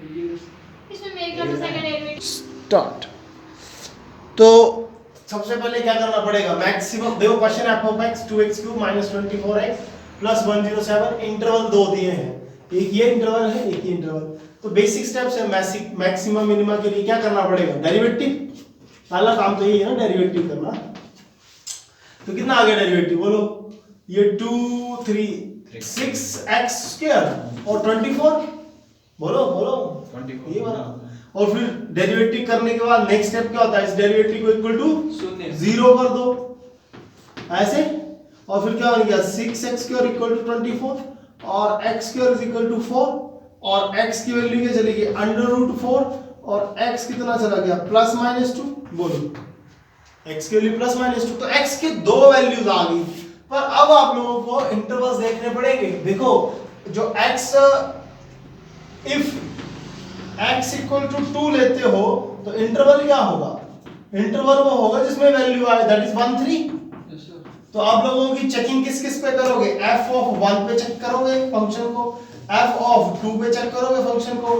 इसमें मेरे ख्याल से सेकंड डेरिवेटिव स्टार्ट। तो सबसे पहले क्या करना पड़ेगा, मैक्सिमम देखो क्वेश्चन है f(x) 2x³ - 24x + 107 इंटरवल दो दिए हैं, एक ये इंटरवल है एक ये इंटरवल। तो बेसिक स्टेप्स है मैक्सिमम मिनिमा के लिए क्या करना पड़ेगा, डेरिवेटिव। पहला काम तो यही है ना, डेरिवेटिव करना। तो कितना आ गया डेरिवेटिव बोलो, ये 2 3 6x² और 24 बोलो बोलो 24 ये वाला। और फिर डेरिवेटिव करने के बाद नेक्स्ट स्टेप क्या होता है, इस डेरिवेटिव को इक्वल टू 0 कर दो ऐसे। और फिर क्या बन गया 6x² इक्वल टू 24 और x² इज इक्वल टू 4 और x की वैल्यू क्या चली गई √4 और x कितना चला गया ±2। बोलो x के लिए ±2, तो x के दो वैल्यूज आ गई। पर अब आप लोगों को इंटरवल्स देखने पड़ेंगे। देखो जो x if x equal to 2 लेते हो तो इंटरवल क्या होगा, इंटरवल वो होगा जिसमें वैल्यू आए, दैट इज 1 3। तो आप लोगों की चेकिंग किस किस पे करोगे, f(1) पे चेक करोगे फंक्शन को, f(2) पे चेक करोगे फंक्शन को,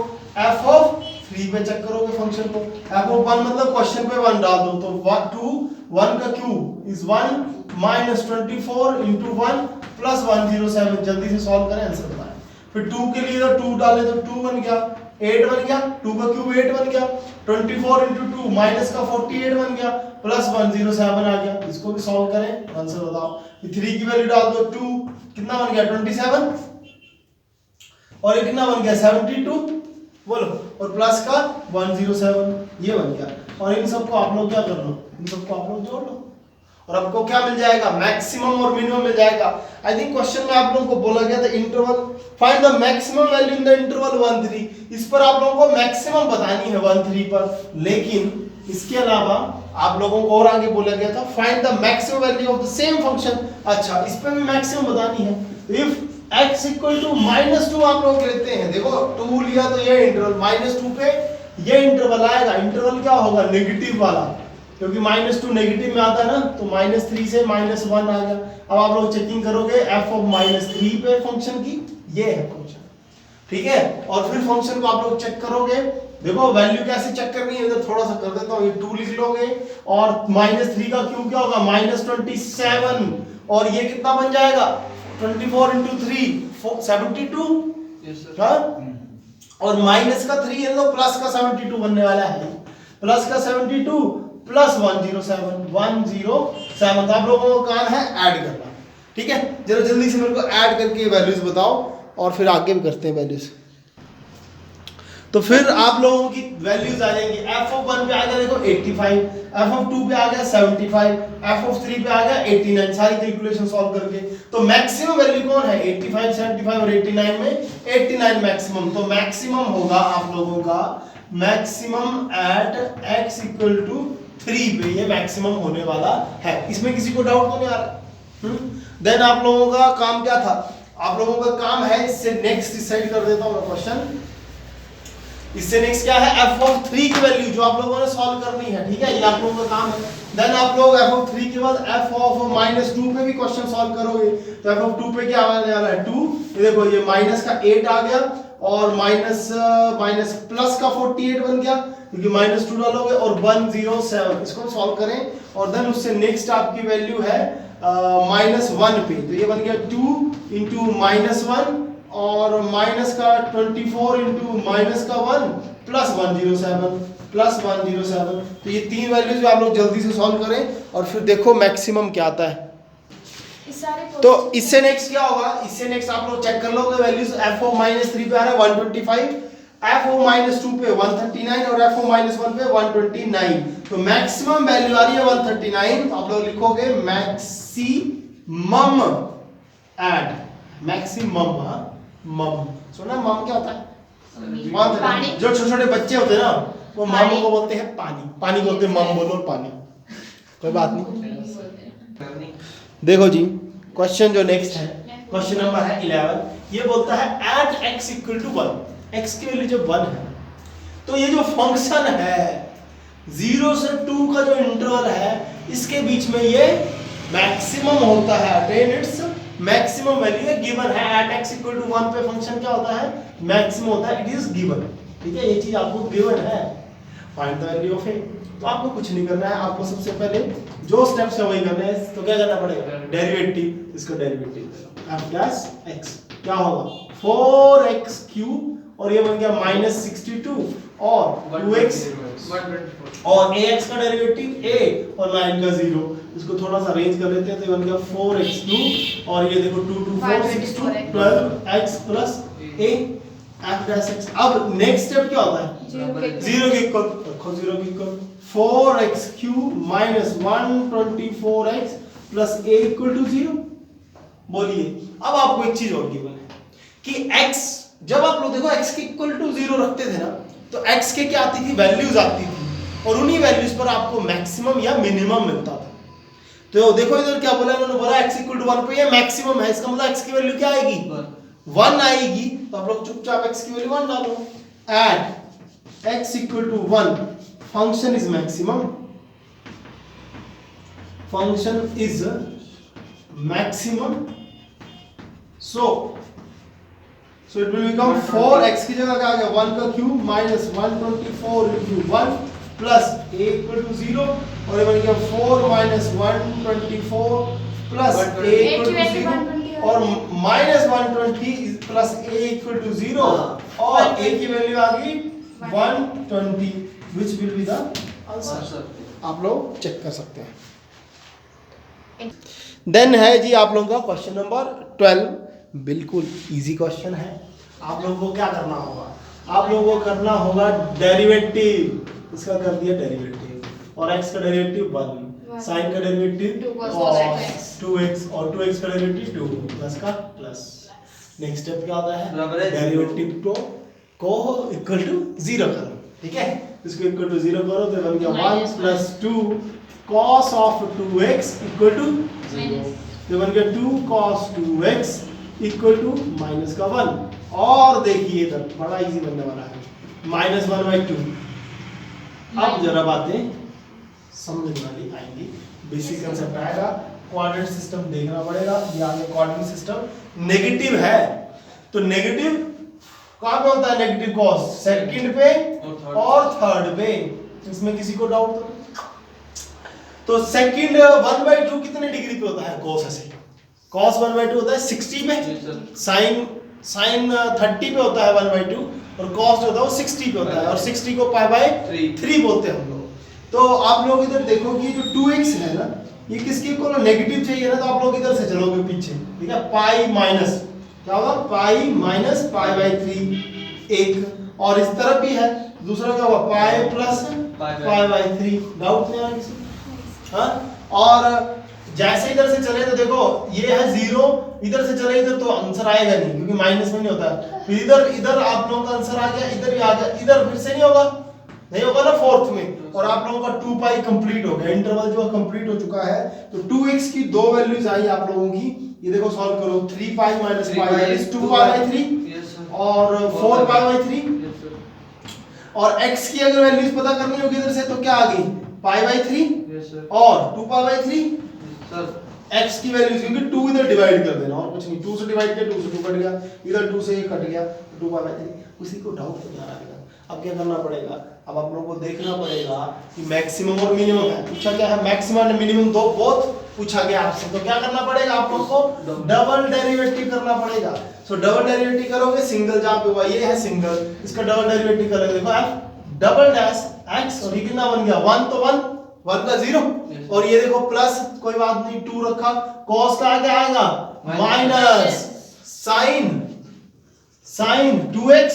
f(3) पे चेक करोगे फंक्शन को। f(1) मतलब क्वेश्चन पे 1 डाल दो, तो 2 1 का क्यूब इज 1 - 24 * 1 + 107। जल्दी से सॉल्व करें, आंसर बताएं। फिर 2 के लिए तो 2 डाले तो 2 बन गया, 8 बन गया, 2 का क्यूब 8 बन गया, 24 * 2 माइनस का 48 बन गया, प्लस 107 आ गया। इसको भी सॉल्व करें, आंसर बताओ। 3 की वैल्यू डाल दो, 2 कितना बन गया 27 और ये कितना बन गया 72 बोलो, और प्लस का 107 ये बन गया। और इन सबको आप लोग क्या कर लो, इन सबको आप लोग जोड़ लो और आपको क्या मिल जाएगा, मैक्सिमम और मिनिमम मिल जाएगा। आई थिंक क्वेश्चन में आप लोगों को बोला गया था interval find the maximum value in the interval 1 3। इस पर आप लोगों को मैक्सिमम बतानी है 1 3 पर, लेकिन इसके अलावा आप लोगों को और आगे बोला गया था find the maximum value of the same function. अच्छा इस पे भी मैक्सिमम बतानी है। इफ x इक्वल टू -2 आप लोग लेते हैं, देखो 2 लिया तो ये इंटरवल -2 पे ये इंटरवल आएगा। इंटरवल क्या होगा, नेगेटिव वाला, क्योंकि -2 नेगेटिव में आता है ना, तो -3 से -1 आ गया। अब आप लोग चेकिंग करोगे f(-3) पे फंक्शन की, ये है फंक्शन, ठीक है। और फिर फंक्शन को आप लोग चेक करोगे, देखो वैल्यू कैसे चेक करनी है, इधर थोड़ा सा कर देता हूं, ये 2 लिख लोगे और -3 का क्यूब क्या होगा -27 और ये कितना बन जाएगा 24 * 3 72। Yes sir. हाँ और माइनस का 3 है तो प्लस का 72 बनने वाला है, प्लस का 72 प्लस 107 107। तो आप लोगों का काम है ऐड करना, ठीक है। जरा जल्दी से मेरे को ऐड करके वैल्यूज बताओ और फिर आगे भी करते हैं वैल्यूज। तो फिर आप लोगों की वैल्यूज आ जाएंगी, f(1) पे आ गया देखो 85, f(2) पे आ गया 75, f(3) पे आ गया 89। सारी कैलकुलेशन सॉल्व करके तो मैक्सिमम वैल्यू कौन है 85 75 और 89 में 89 मैक्सिमम। तो मैक्सिमम होगा आप लोगों का maximum at x equal to 3 पे, ये मैक्सिमम होने वाला है। इसमें किसी को डाउट तो नहीं आ रहा। देन आप लोगों का काम क्या था, आप लोगों का काम है, इससे नेक्स्ट डिसाइड कर देता हूं मैं क्वेश्चन। इससे नेक्स्ट क्या है f(3) की वैल्यू जो आप लोगों ने सॉल्व करनी है, ठीक है, ये आप लोगों का काम है। देन आप लोग f(3) के बाद f(-2) पे भी क्वेश्चन सॉल्व करोगे। तो f(2) पे क्या आने वाला है 2, ये देखो ये माइनस का 8 आ गया और माइनस प्लस का 48 बन गया, क्योंकि -2 डालोगे और 107। इसको सॉल्व करें और देन उससे नेक्स्ट आपकी वैल्यू है -1 पे, तो ये बन गया 2 * -1 और माइनस का 24 * -1 प्लस 107। तो ये तीन वैल्यूज आप लोग जल्दी से सॉल्व करें और फिर देखो मैक्सिमम क्या आता है। तो इससे नेक्स्ट क्या होगा, इससे नेक्स्ट आप लोग चेक कर लोगे वैल्यूज। f(-3) पे आ रहा है 125, f(-2) पे 139 और f(-1) पे 129। तो मैक्सिमम वैल्यू आ रही है 139। आप लोग लिखोगे मैक्सिमम ऐड मैक्सिमम। मम सुना, मम क्या होता है, पानी। जो छोटे छोटे बच्चे होते हैं ना वो मम को बोलते हैं पानी, पानी को बोलते हैं मम, बोलो पानी, कोई बात नहीं। देखो जी क्वेश्चन जो नेक्स्ट है, क्वेश्चन नंबर है 11। ये बोलता है at x equal to 1, x की वैल्यू जब 1 है तो ये जो फंक्शन है 0 से 2 का जो इंटरवल है इसके बीच में ये मैक्सिमम होता है, attain its maximum value given है। एट x इक्वल टू 1 पे फंक्शन क्या होता है मैक्सिमम होता है, इट इज गिवन। ठीक है, ये चीज आपको गिवन है, फाइंड द वैल्यू ऑफ ए। तो आपको कुछ नहीं करना है, आपको सबसे पहले जो स्टेप्स है वही करना है। तो क्या करना पड़ेगा, डेरिवेटिव, इसका डेरिवेटिव f डैश x क्या होगा 4x क्यूब और ये बन गया -62 और 2x 124 और ax का डेरिवेटिव a और 9 का 0। इसको थोड़ा सा अरेंज कर लेते हैं, तो ये बन गया 4x2 और ये देखो 2 2 4 6 2 12x plus a f dash x। अब नेक्स्ट स्टेप क्या होता है, जीरो के इक्वल रखो, 0 के इक्वल 4x cube minus 124x plus a equal to 0। बोलिए, अब आपको एक चीज और गिवन है कि x, जब आप लोग देखो x के इक्वल टू 0 रखते थे ना, तो x के क्या आती थी, वैल्यूज आती थी और उन्हीं वैल्यूज पर आपको मैक्सिमम या मिनिमम मिलता था। तो देखो इधर क्या बोला इन्होंने, बोला x इक्वल टू 1 पे ये मैक्सिमम है, इसका मतलब x की वैल्यू क्या आएगी 1 आएगी। तो आप लोग चुपचाप x की वैल्यू 1 डालो, at x equal to 1 function is maximum, function is maximum, so it will become 4x की जगह क्या आ गया 1 का cube minus 124 into 1 plus a equal to 0 और ये बन गया 4 minus 124 plus a equal to 0 और minus 120 plus a equal to 0 और a की वैल्यू आ गई 120 which will be the answer। आप लोग चेक कर सकते हैं। देन है जी आप लोगों का क्वेश्चन नंबर 12, बिल्कुल इजी क्वेश्चन है। आप लोगों को क्या करना होगा, आप लोगों को करना होगा डेरिवेटिव, इसका कर दिया डेरिवेटिव और x का डेरिवेटिव 1, sin का डेरिवेटिव cos 2x और 2x का डेरिवेटिव 2 प्लस का प्लस। नेक्स्ट स्टेप क्या होता है, डेरिवेटिव को इक्वल टू 0 करो, ठीक है, इसको इक्वल टू 0 करो तो बन गया 1 plus 2 cos of 2x equal to 0, तो बन गया 2 cos 2x equal to minus का 1। और देखिए इधर बड़ा इजी बनने वाला है, -1/2। अब जरा बातें समझ वाली आएंगी, बेसिक कंसेप्ट आएगा, कोऑर्डिनेट सिस्टम देखना पड़ेगा। ये आगे कोऑर्डिनेट सिस्टम नेगेटिव है, तो नेगेटिव कहाँ पे होता है, नेगेटिव कॉस सेकंड पे और थर्ड पे, इसमें किसी को डाउट तो सेकंड 1/2 कितने डिग्री पे होता है, cos ऐसे cos 1/2 होता है 60 पे, sin 30 पे होता है 1/2 और cos जो होता है वो 60 पे होता है और 60 को π/3 बोलते हैं हम लोग। तो आप लोग इधर देखो कि जो 2x है ना, ये किसके इक्वल नेगेटिव चाहिए ना, तो आप लोग इधर से चलोगे पीछे, ठीक है, पाई माइनस क्या होगा, पाई माइनस π/3 एक, और इस तरफ भी है दूसरा क्या होगा पाई प्लस π/3। डाउट नहीं आ किसी, हाँ। और जैसे इधर से चले तो देखो ये है 0, इधर से चले इधर तो आंसर आएगा नहीं क्योंकि माइनस में नहीं होता है। फिर इधर आप लोगों का आंसर आ गया, इधर भी आ गया, इधर फिर से नहीं होगा ना फोर्थ में, और आप लोगों का 2 पाई कंप्लीट हो गया, इंटरवल जो कंप्लीट हो चुका है। तो 2x की दो वैल्यूज आई आप लोगों की, ये देखो सॉल्व करो, 3 pi minus pi that is 2 π/3 और 4 π/3 और x की अगर वैल्यूज पता करनी होगी इधर से तो क्या आ गई π/3 और 2 π/3 सर x की वैल्यूज, क्योंकि 2 इधर डिवाइड कर देना और कुछ नहीं, 2 से डिवाइड किया 2 से 2 कट गया, इधर 2 से ये कट गया 2 π/3। किसी को डाउट नहीं आ रहा है, अब क्या करना पड़ेगा, अब आप लोगों को देखना पड़ेगा कि मैक्सिमम और मिनिमम है, पूछा क्या है मैक्सिमम और मिनिमम दो बोथ पूछा गया आपसे, तो क्या करना पड़ेगा आप लोगों को डबल डेरिवेटिव करना पड़ेगा। सो डबल डेरिवेटिव करोगे, सिंगल जहां पे हुआ ये है सिंगल, इसका डबल डेरिवेटिव करोगे, देखो f डबल डैश x और ये कितना बन गया 1 तो 1 का 0 और ये देखो प्लस कोई बात नहीं 2 रखा, cos का आगे आएगा माइनस sin 2x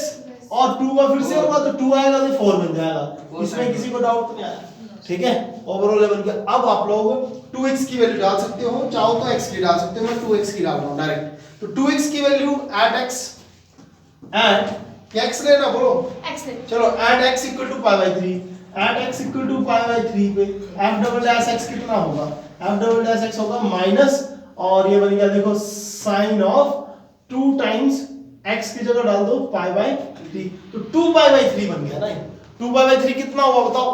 और 2 का फिर से होगा तो 2 आएगा तो 4 बन जाएगा, इसमें किसी को डाउट तो नहीं आया, ठीक है। ओवरऑल लेवल के अब आप लोग 2x की वैल्यू डाल सकते हो, चाहो तो x की डाल सकते हो, मैं 2x की डाल रहा हूं डायरेक्ट। तो 2x की वैल्यू एट x x लेना बोलो x ले, चलो at x equal to π/3, at x equal to π/3 पे f डबल डैश x कितना होगा, f डबल डैश x होगा माइनस और ये बन गया देखो sin ऑफ 2 टाइम्स x की जगह डाल दो π/3, तो 2 π/3 बन गया ना। 2 π/3 कितना हुआ बताओ,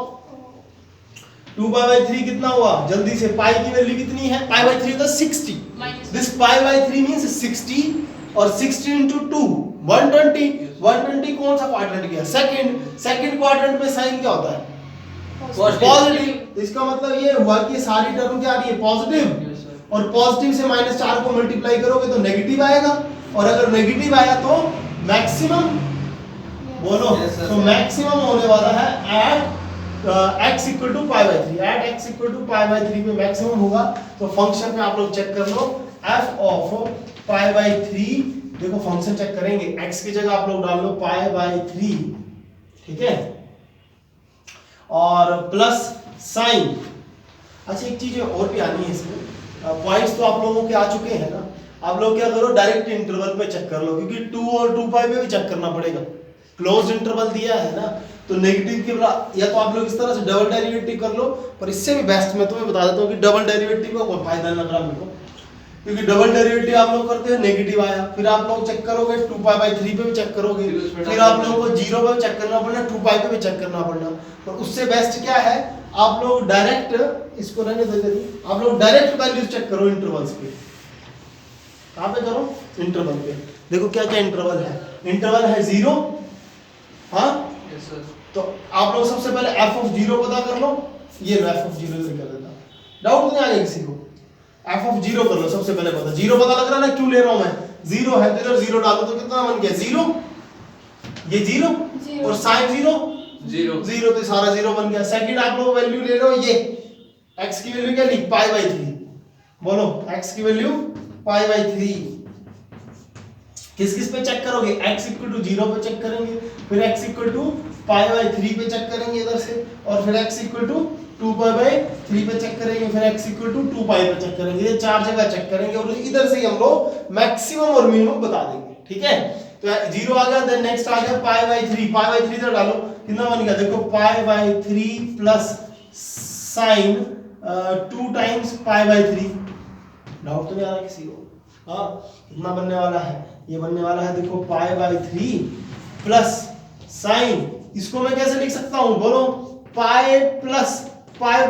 2 π/3 कितना हुआ जल्दी से, पाई की वैल्यू कितनी है, π/3 होता है 60, दिस π/3 मींस 60 और 60 into 2 120, 120 कौन सा क्वाड्रेंट गया? सेकंड क्वाड्रेंट में साइन क्या होता है? पॉजिटिव। इसका मतलब ये हुआ कि सारी टर्म क्या आ रही है? पॉजिटिव। और पॉजिटिव से -4 को मल्टीप्लाई करोगे तो नेगेटिव आएगा, और अगर नेगेटिव आया तो मैक्सिमम बोलो। तो मैक्सिमम होने वाला है at x equal to π/3। At x equal to π/3 पे मैक्सिमम होगा। तो फंक्शन में आप लोग चेक कर लो f ऑफ π/3। देखो फंक्शन चेक करेंगे, x की जगह आप लोग डाल लो π/3, ठीक है, और प्लस साइन। अच्छा एक चीज और भी आनी है इसमें, पॉइंट्स तो आप लोगों के आ चुके हैं ना। आप लोग क्या करो, डायरेक्ट इंटरवल पे चेक कर लो, क्योंकि 2 और 2 पाई पे भी चेक करना पड़ेगा। क्लोज्ड इंटरवल दिया है ना, तो नेगेटिव के या तो आप लोग इस तरह से डबल डेरिवेटिव कर लो, पर इससे भी बेस्ट मैं तुम्हें बता देता हूँ कि डबल डेरिवेटिव का कोई फायदा नहीं लग रहा मेरे को, क्योंकि डबल डेरिवेटिव आप लोग करते हैं नेगेटिव आया, फिर आप लोग चेक करोगे 2π/3 पे भी चेक करोगे, फिर आप लोगों को 0 पे भी चेक करना पड़ना, 2π पे भी चेक करना पड़ना। तो उससे बेस्ट क्या है, आप लोग डायरेक्ट इसको रहने दो इधर ही, आप लोग डायरेक्ट वैल्यूज चेक करो इंटरवल्स पे। कहां पे करो? इंटरवल पे। देखो क्या क्या इंटरवल है। इंटरवल है 0, हाँ यस सर। तो आप लोग सबसे पहले f ऑफ 0 पता कर लो। ये लो f ऑफ 0 इधर कर देता, डाउट नहीं आएगा किसी को? f ऑफ 0 कर लो सबसे पहले पता। 0 पता लग रहा है ना, क्यों ले रहा हूं मैं? 0 है तो इधर 0 डालो तो कितना बन गया? 0, ये 0 और sin 0 तो सारा 0 बन गया। सेकंड आप लोग वैल्यू ले लो, ये x की वैल्यू क्या ली? π/3। बोलो x की वैल्यू π/3। किस किस पे चेक करोगे? x इक्वल टू 0 पे चेक करेंगे, फिर x इक्वल टू π/3 पे चेक करेंगे इधर से, और फिर x इक्वल टू 2π/3 पे चेक करेंगे, फिर x इक्वल टू 2π पे चेक करेंगे। ये 4 जगह चेक करेंगे और इधर से हम लोग मैक्सिमम और मिनिमम बता देंगे, ठीक है। तो 0 आ गया, देन नेक्स्ट आ गया π/3। π/3 इधर डालो, कितना बन गया? देखो π/3 प्लस sin 2 टाइम्स π/3। डाउट तो नहीं आ रहा किसी को? हाँ, कितना बनने वाला है? ये बनने वाला है देखो π/3 प्लस साइन, इसको मैं कैसे लिख सकता हूं? बोलो पाई प्लस पाई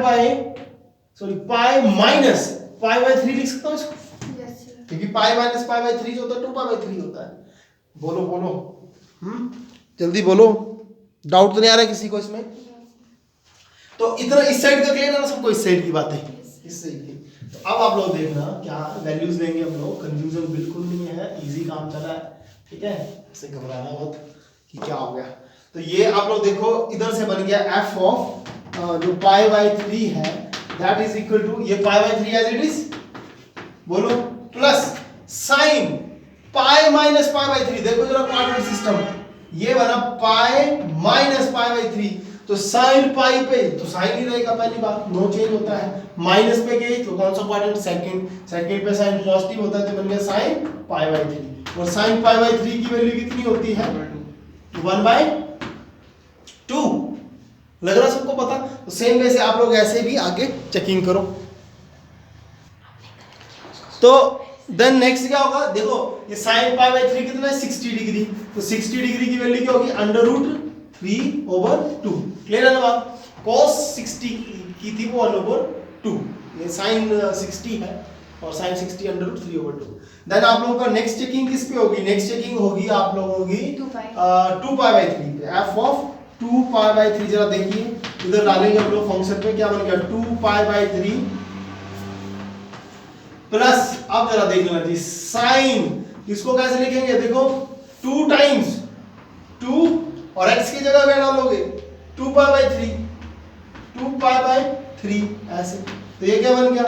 माइनस π/3 लिख सकता हूं इसको? Yes sir. क्योंकि पाई माइनस π/3 जो होता है 2π/3 होता है। बोलो बोलो, जल्दी बोलो, डाउट तो नहीं आ रहा है किसी को इसमें? तो इतना इस साइड का क्लियर है ना सबको? इस साइड की बातें इस साइड की। तो अब आप लोग देखना क्या वैल्यूज देंगे हम लोग, कंफ्यूजन बिल्कुल नहीं है, इजी काम चला है, ठीक है। ऐसे घबराना मत कि क्या हो गया। तो ये आप लोग देखो इधर से बन गया f ऑफ जो π/3 है दैट इज इक्वल टू, ये π/3 एज इट इज, बोलो, प्लस साइन पाई माइनस π/3। देखो जरा क्वाड्रेंट सिस्टम, ये बना पाई माइनस π/3, तो साइन पाई पे तो साइन ही रहेगा, पहली बात नो चेंज होता है। माइनस पे गई तो कौन सा क्वाड्रेंट? सेकंड पे साइन पॉजिटिव होता है तो बन गया साइन π/3, और साइन π/3 की वैल्यू कितनी होती है? 1/2। लग रहा सबको पता? तो सेम वे से आप लोग ऐसे भी आगे चेकिंग करो। तो देन नेक्स्ट क्या होगा? देखो ये sin π/3 कितना है? 60 डिग्री, तो 60 डिग्री की वैल्यू क्या होगी? √3/2। क्लियर है ना बात? cos 60 की थी वो 1/2, ये sin 60 है और sin 60 √3/2। देन आप लोगों का नेक्स्ट चेकिंग किस पे होगी? नेक्स्ट चेकिंग होगी आप लोगों की 2π/3 पे। f ऑफ 2π/3 जरा देखिए, इधर डालेंगे हम लोग फंक्शन पे, क्या बन गया? 2π/3 प्लस, अब जरा देख लेना जी साइन, इसको कैसे लिखेंगे? देखो 2 टाइम्स 2 और x की जगह क्या डालोगे? 2π/3 ऐसे, तो ये क्या बन गया?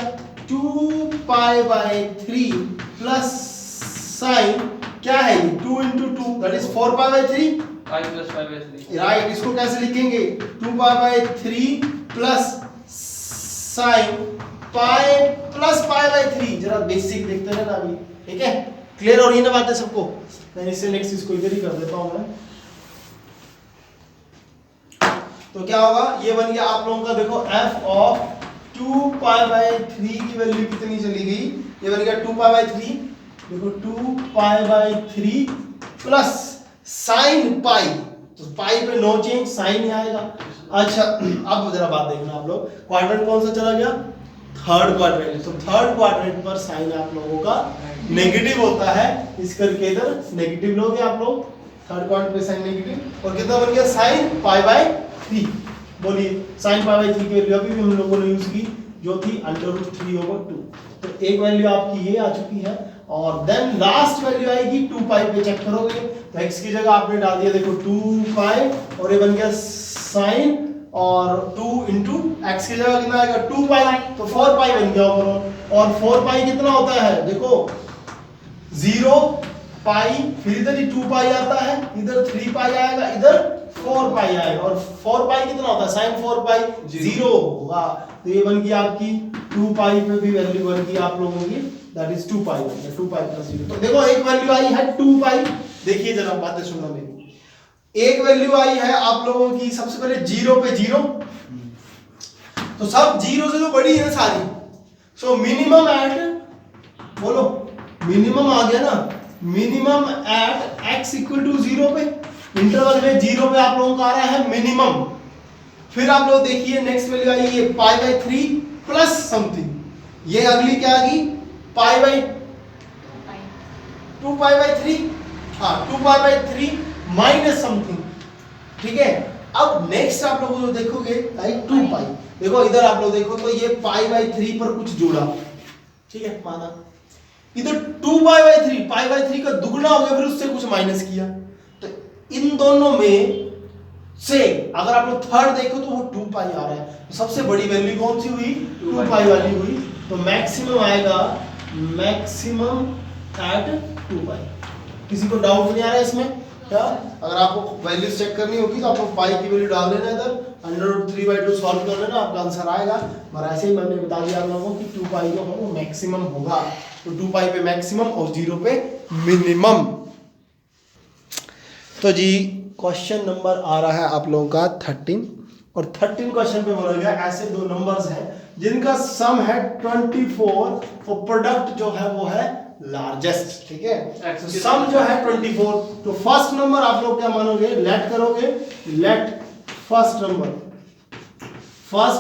2π/3 प्लस साइन क्या है ये? 2 × 2 दैट इज 4π/3, राइट। इसको कैसे लिखेंगे? 2π/3 प्लस साइन पाई प्लस π/3। जरा बेसिक देखते हैं ना अभी, ठीक है, क्लियर हो रही है ना बातें सबको? मैं इससे नेक्स्ट इसको इधर ही कर देता हूं मैं। तो क्या होगा? ये बन गया आप लोगों का, देखो f ऑफ 2π/3 की वैल्यू कितनी चली गई? ये बन गया 2π/3, देखो 2π/3 प्लस साइन पाई, तो पाई पे नो चेंज, साइन ही आएगा। अच्छा अब जरा बात देखना आप लोग, क्वाड्रेंट कौन सा चला गया? Third quadrant. तो थर्ड क्वाड्रेंट पर साइन आप लोगों का नेगेटिव होता है, इस करके इधर नेगेटिव लोगे आप लोग, थर्ड क्वाड्रेंट पे साइन नेगेटिव, और कितना बन गया sin π/3। बोलिए sin π/3 की वैल्यू अभी भी हम लोगों ने यूज की जो थी √3/2। तो एक वैल्यू आपकी ये आ चुकी है, और देन लास्ट वैल्यू आएगी 2π पे, चेक करोगे तो x की जगह आपने डाल दिया देखो 2π, और ये बन गया sin, और 2 into x की जगह कितना आएगा 2π, तो 4π बन गया ओवरऑल। और 4π कितना होता है देखो 0π, फिर इधर ही 2π आता है, इधर 3π आएगा, इधर 4π आएगा, और 4π कितना होता है sin 4π 0 होगा। तो ये बन गई आपकी 2π पे भी वैल्यू बन गई आप लोगों की, दैट इज 2π, 2π + 0। तो देखो एक वैल्यू आई है 2π, देखिए जरा बातें सुनना मेरी। एक वैल्यू आई है आप लोगों की सबसे पहले 0 पे 0, तो सब 0 से तो बड़ी है सारी, सो मिनिमम एट, बोलो मिनिमम आ गया ना, मिनिमम एट x = 0 पे, इंटरवल में 0 पे आप लोगों का आ रहा है मिनिमम। फिर आप लोग देखिए नेक्स्ट वैल्यू आई ये π/3 प्लस समथिंग, ये अगली क्या आ गई π/2π/3, हाँ 2π/3 माइनस समथिंग, ठीक है। अब नेक्स्ट आप लोग जो देखोगे लाइक 2π, देखो इधर आप लोग देखो तो ये π/3 पर कुछ जोड़ा, ठीक है, माना इधर 2π/3, π/3 का दुगना हो गया, फिर उससे कुछ माइनस किया, तो इन दोनों में से अगर आप लोग थर्ड देखो तो वो 2π आ रहा है, तो सबसे बड़ी वैल्यू कौन सी हुई 2π वाली हुई, तो मैक्सिमम आएगा मैक्सिमम एट 2π। किसी को डाउट नहीं आ रहा है इसमें क्या? अगर आपको वैल्यू चेक करनी होगी तो आप लोग पाई की वैल्यू डाल देना, इधर √3/2 सॉल्व कर लेना, आपका आंसर आएगा। और ऐसे ही मैंने बता दिया आप लोगों को कि 2π जो है वो मैक्सिमम होगा, तो 2π पे मैक्सिमम और 0 पे मिनिमम। तो जी क्वेश्चन नंबर आ रहा है आप लोगों का 13, और 13 क्वेश्चन पे बोला गया ऐसे दो नंबर्स हैं जिनका सम है 24 और प्रोडक्ट जो है वो है लार्जेस्ट, ठीक है। सम जो है 24, तो फर्स्ट नंबर आप लोग क्या मानोगे, लेट करोगे, लेट फर्स्ट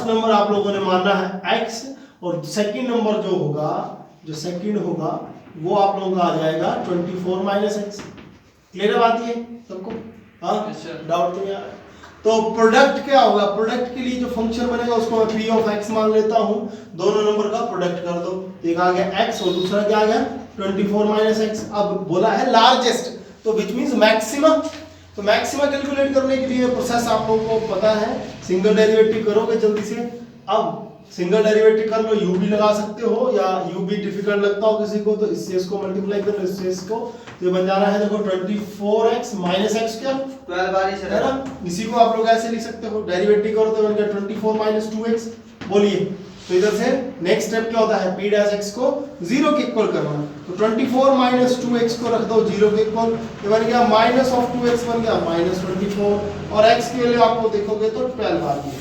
नंबर आप लोगों ने मानना है x, और सेकंड नंबर जो होगा, जो सेकंड होगा वो आप लोगों का आ जाएगा 24 - x। क्लियर है बात ये सबको? हाँ डाउट तो नहीं आ रहा? तो प्रोडक्ट क्या होगा, प्रोडक्ट के लिए जो फंक्शन बनेगा उसको मैं p of x मान लेता हूं, दोनों नंबर का प्रोडक्ट कर दो, एक आ गया x और दूसरा क्या आ गया 24 - x। अब बोला है लार्जेस्ट, तो विच मींस मैक्सिमम, तो मैक्सिमा कैलकुलेट करने के लिए प्रोसेस आप लोगों को पता है, सिंगल डेरिवेटिव करोगे जल्दी से। अब सिंगल डेरिवेटिव कर लो, u भी लगा सकते हो, या u भी डिफिकल्ट लगता हो किसी को तो इससे इसको मल्टीप्लाई कर लो, इससे इसको, तो बन जाना है देखो 24x - x क्या 12 है ना। इसी को आप लोग ऐसे लिख सकते हो, डेरिवेटिव करो तो बन गया 24 - 2x। बोलिए तो इधर से नेक्स्ट स्टेप क्या होता है, p' को 0 के इक्वल करना, तो 24 - 2x को रख दो 0 के इक्वल, ये बन गया -2x बन गया -24, और x की वैल्यू आपको देखोगे तो 12 आ गई।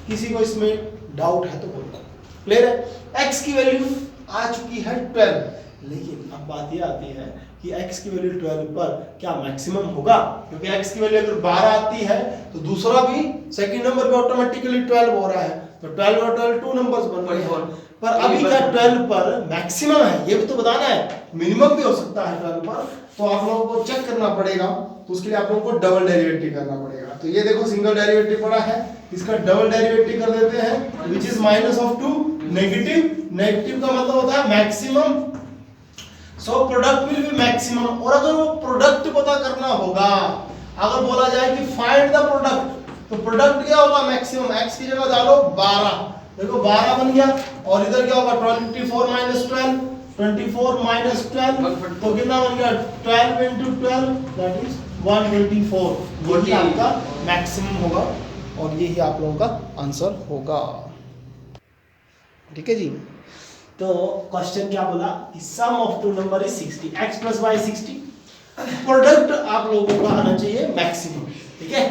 किसी को इसमें डाउट है तो बोलो। क्लियर है? x की वैल्यू आ चुकी है 12, लेकिन अब बात ये आती है कि x की वैल्यू 12 पर क्या मैक्सिमम होगा, क्योंकि x की वैल्यू अगर 12 आती है तो दूसरा भी सेकंड नंबर पे ऑटोमेटिकली 12 हो रहा है, तो 12 और 12 टू नंबर्स बन रहे हैं। पर अभी क्या 12 पर मैक्सिमम है, ये भी तो बताना है, मिनिमम भी हो सकता है 12 पर, तो आप लोगों को चेक करना पड़ेगा, तो उसके लिए आप लोगों को डबल डेरिवेटिव करना पड़ेगा। तो ये देखो सिंगल डेरिवेटिव पड़ा है, इसका डबल डेरिवेटिव कर देते हैं, व्हिच इज -2 नेगेटिव, नेगेटिव का मतलब होता है maximum, so product will be maximum. और अगर वो प्रोडक्ट पता करना होगा, अगर बोला जाए कि फाइंड द प्रोडक्ट, तो प्रोडक्ट क्या होगा मैक्सिमम, x की जगह डालो 12, देखो 12 बन गया, और इधर क्या होगा 24 - 12, 24 - 12 तो कितना बन गया 12 × 12 दैट इज 124, यही आपका मैक्सिमम होगा, और यही आप लोगों का आंसर होगा। ठीक है जी। तो क्वेश्चन क्या बोला कि sum of two number is 60, x + y 60, product आप लोगों का आना चाहिए मैक्सिमम, ठीक है,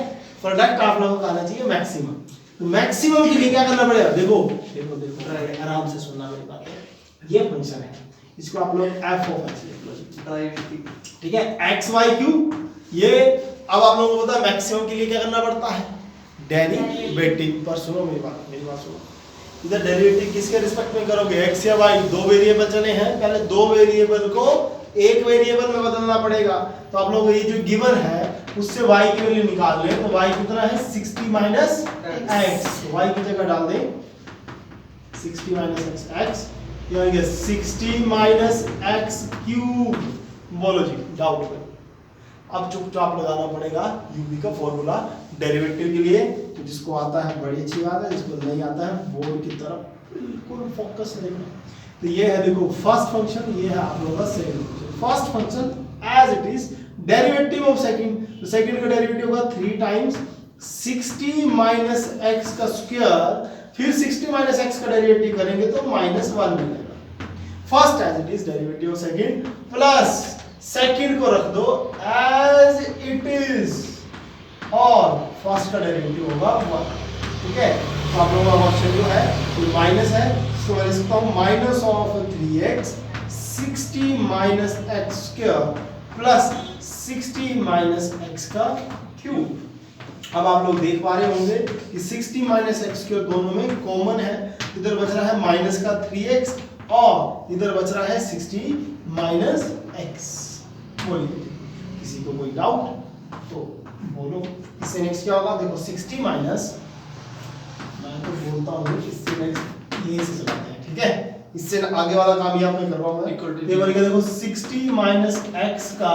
प्रोडक्ट आप लोगों का आना चाहिए मैक्सिमम। तो मैक्सिमम के लिए क्या करना पड़ेगा, देखो देखो देखो आराम से सुनना मेरी बात, ये फंक्शन है, इसको आप लोग f of x लिख लो, ठीक है, x y q, ये अब आप लोगों को पता है मैक्सिमम के लिए क्या करना पड़ता है, डेरिवेटिव। पर सुनो मेरी बात सुनो, इधर डेरिवेटिव किसके रिस्पेक्ट में करोगे, x या y, दो वेरिएबल चले हैं, पहले दो वेरिएबल को एक वेरिएबल में बदलना पड़ेगा। तो आप लोग ये जो गिवन है उससे y की वैल्यू निकाल लें। तो y कितना है 60 माइनस x, y की जगह डाल दें 60 माइनस एक्स, x ये हो गया 60 माइनस एक्स क्यूब। बोलो जी डाउट में। अब चुपचाप लगाना पड़ेगा यूवी का फॉर्मूला डेरिवेटिव के लिए। तो जिसको आता है बड़ी अच्छी बात है, जिसको नहीं आता है बोर्ड की तरफ बिल्कुल फोकस देना। तो ये है देखो फर्स्ट फंक्शन, ये है आप लोगों का second function. First function as it is derivative of second, तो सेकंड का डेरिवेटिव होगा 3 टाइम्स 60 माइनस एक्स का स्क्वायर, फिर 60 माइनस एक्स का डेरिवेटिव करेंगे तो -1 मिलेगा। First as it is derivative of second plus second को रख दो एज इट इज और फर्स्ट का डेरिवेटिव होगा 1। ठीक है, तो आप लोगों का ऑप्शन जो है वो माइनस है, तो मैं लिखता हूं minus of 3x 60 minus x square plus 60 minus x का क्यूब। अब आप लोग देख पा रहे होंगे कि 60 माइनस एक्स स्क्वायर दोनों में कॉमन है, इधर बच रहा है माइनस का 3x और इधर बच रहा है 60 माइनस एक्स। बोलिए किसी को कोई डाउट तो बोलो। इससे नेक्स्ट क्या होगा, देखो 60 माइनस, मैं तो बोलता हूँ इससे नेक्स्ट ये से चलाते हैं। ठीक है, इससे आगे वाला काम यहाँ पे कर रहा हूँ मैं। ये बन गया देखो 60 माइनस एक्स का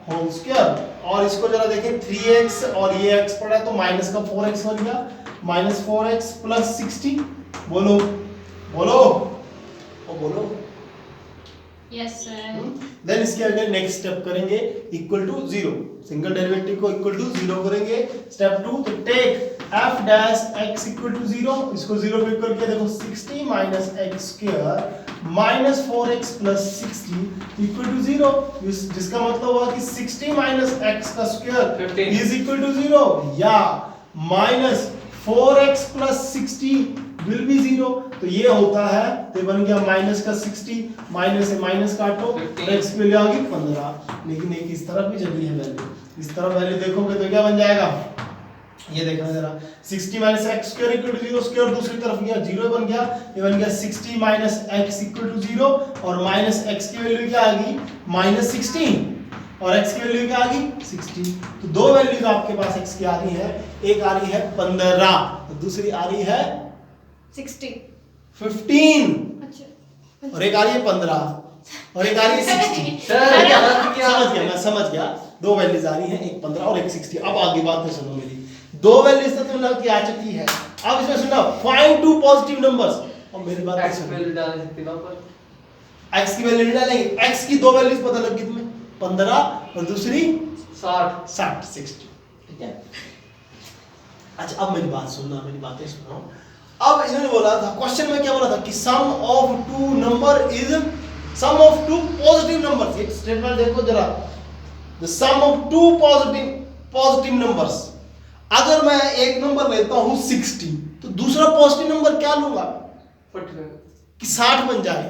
होल स्क्वायर, और इसको जरा देखें 3x और ये x पड़ा है तो माइनस का 4x बन गया, माइनस 4x प्लस 60। बोलो बोलो ओ बोलो। Yes sir. देन इसके आगे नेक्स्ट स्टेप करेंगे इक्वल टू 0, सिंगल डेरिवेटिव को इक्वल टू 0 करेंगे। स्टेप 2 तो take f dash x equal to 0, इसको 0 पे इक्वल किया देखो 60 minus x square minus 4x plus 60 equal to 0, जिसका मतलब हुआ कि 60 माइनस x का स्क्वायर इज इक्वल टू 0 या minus 4x plus 60 will be 0। तो ये होता है, तो बन गया माइनस का 60, माइनस से माइनस काटो तो x की वैल्यू आ गई 15। लेकिन एक इस तरफ भी चली है वैल्यू, इस तरफ वैल्यू देखोगे तो क्या बन जाएगा, ये देखना जरा 60 minus x square equal to 0, square दूसरी तरफ गया 0 बन गया, ये बन गया 60 माइनस एक्स इक्वल टू 0 और माइनस एक्स की वैल्यू क्या आ गई माइनस 16 और x की वैल्यू क्या आ गई 60। तो दो वैल्यूज आपके पास x की आ रही है, एक आ रही है 15 तो दूसरी आ रही है 60 15 अच्छा और एक आ रही है 15 और एक आ रही है 60। समझ गया, मैं समझ गया, दो वैल्यूज आ रही हैं, एक 15 और एक 60। अब आगे बात में सुनो मेरी, दो वैल्यूज तो तुमने की आ चुकी है, अब इसमें सुनना फाइंड टू पॉजिटिव नंबर्स। और मेरी बात x सुनो, वैल्यू डाल सकते हैं पर x की वैल्यू नहीं डालेंगे, x की दो वैल्यूज पता लग गई तुम्हें 15 और दूसरी 60। ठीक है, अच्छा अब मेरी बात सुनना, मेरी बातें सुनो। अब इन्होंने बोला था, क्वेश्चन में क्या बोला था कि sum of two number is sum of two positive numbers. ये स्टेटमेंट देखो जरा, the sum of two positive numbers. अगर मैं एक नंबर लेता हूं 60 तो दूसरा पॉजिटिव नंबर क्या लूंगा 45 कि 60 बन जाए।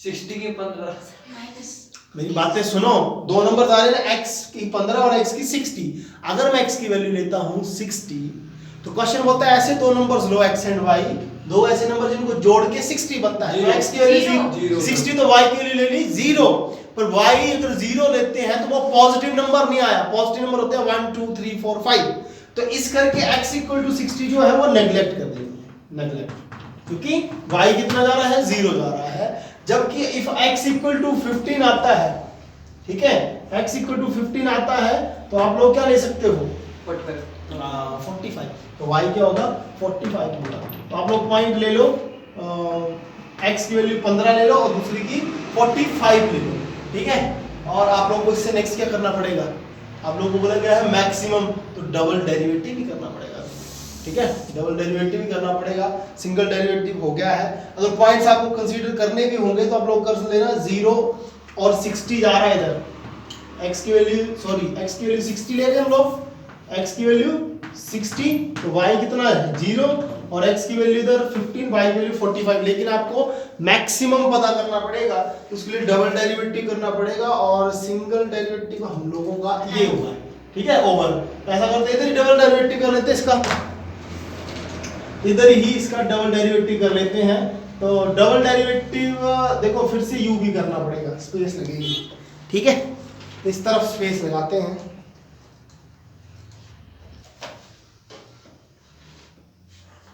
60 के 15 माइनस मेरी बातें सुनो, दो नंबर आ रहे हैं x की 15 और x की 60। अगर मैं x की वैल्यू लेता हूं 60 तो क्वेश्चन बोलता है ऐसे दो numbers low x and y, दो ऐसे नंबर जिनको जोड़ के 60 बनता है। तो x की वैल्यू 60 तो y की वैल्यू ले ली 0, पर y अगर 0 लेते हैं तो वो पॉजिटिव नंबर नहीं आया। पॉजिटिव नंबर होते हैं 1 2 3 4 5, तो इस करके x इक्वल टू 60 जो है वो नेगलेक्ट कर देंगे, नेगलेक्ट, क्योंकि y कितना जा रहा है 0 जा रहा है। जबकि इफ x इक्वल टू 15 आता है, ठीक है, x इक्वल टू 15 आता है तो आप लोग क्या ले सकते हो 45, तो y क्या होगा 45 होगा। तो आप लोग पॉइंट ले लो, x की वैल्यू 15 ले लो और दूसरी की 45 ले लो। ठीक है, और आप लोगों को इससे नेक्स्ट क्या करना पड़ेगा, आप लोगों को बोला गया है मैक्सिमम, तो डबल डेरिवेटिव भी करना पड़ेगा। ठीक है, डबल डेरिवेटिव भी करना पड़ेगा, सिंगल डेरिवेटिव हो गया है। अगर पॉइंट्स आपको कंसीडर करने भी होंगे तो आप लोग कर लेना 0 और 60 जा रहा है इधर, x की वैल्यू 60 ले रहे हैं हम लोग, x की वैल्यू 60 तो y कितना है 0 और x की वैल्यू इधर 15, y की वैल्यू 45। लेकिन आपको मैक्सिमम पता करना पड़ेगा, उसके लिए डबल डेरिवेटिव करना पड़ेगा और सिंगल डेरिवेटिव हम लोगों का ये होगा। ठीक है, ओवर ऐसा करते इधर ही डबल डेरिवेटिव कर लेते हैं इसका, इधर ही इसका डबल डेरिवेटिव कर लेते हैं। तो डबल डेरिवेटिव देखो फिर से u भी करना पड़ेगा, स्पेस लगेगी। ठीक है, तो इस तरफ स्पेस लगाते हैं।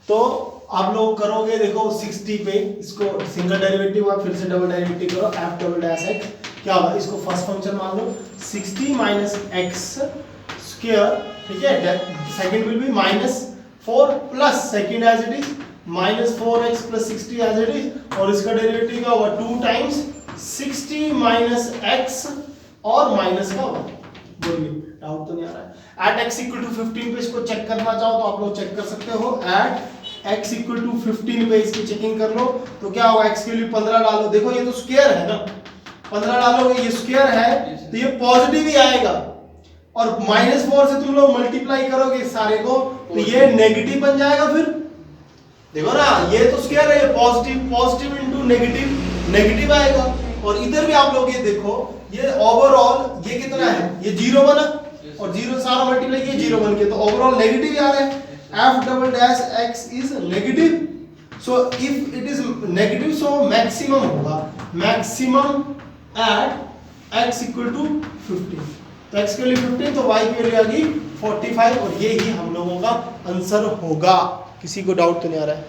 तो आप लोग करोगे, देखो 60 पे इसको सिंगल डेरिवेटिव हुआ, फिर से डबल डेरिवेटिव करो, f डबल डैश x क्या होगा, इसको फर्स्ट फंक्शन मान लो 60 माइनस एक्स स्क्वायर, ठीक है, second will be -4 plus second as it is -4x plus 60 as it is, और इसका डेरिवेटिव क्या होगा 2 टाइम्स 60 माइनस x और माइनस का होगा। बोलिए डाउट तो नहीं आ रहा है? एट x इक्वल टू 15 पे इसको चेक करना चाहो तो आप लोग चेक कर सकते हो, एट x इक्वल टू 15 पे इसकी चेकिंग कर लो तो क्या होगा, x के लिए 15 डालो, देखो ये तो स्क्वायर है ना, 15 डालोगे ये स्क्वायर है तो ये पॉजिटिव ही आएगा, और -4 से तुम लोग मल्टीप्लाई करोगे इस सारे को तो ये नेगेटिव बन जाएगा। फिर देखो ना, ये तो स्क्वायर है, ये पॉजिटिव इनटू नेगेटिव नेगेटिव आएगा, और इधर भी आप लोग ये देखो, ये ओवरऑल ये कितना है, ये 0 बना, और 0 सारा मल्टीप्लाई किया 0 बन गया, तो ओवरऑल नेगेटिव ही आ रहा है। f double dash x is negative, so if it is negative so maximum होगा, maximum at x equal to 15, तो x के लिए 15 तो y के लिए आ गई 45, और ये ही हम लोगों का आंसर होगा। किसी को डाउट तो नहीं आ रहा है?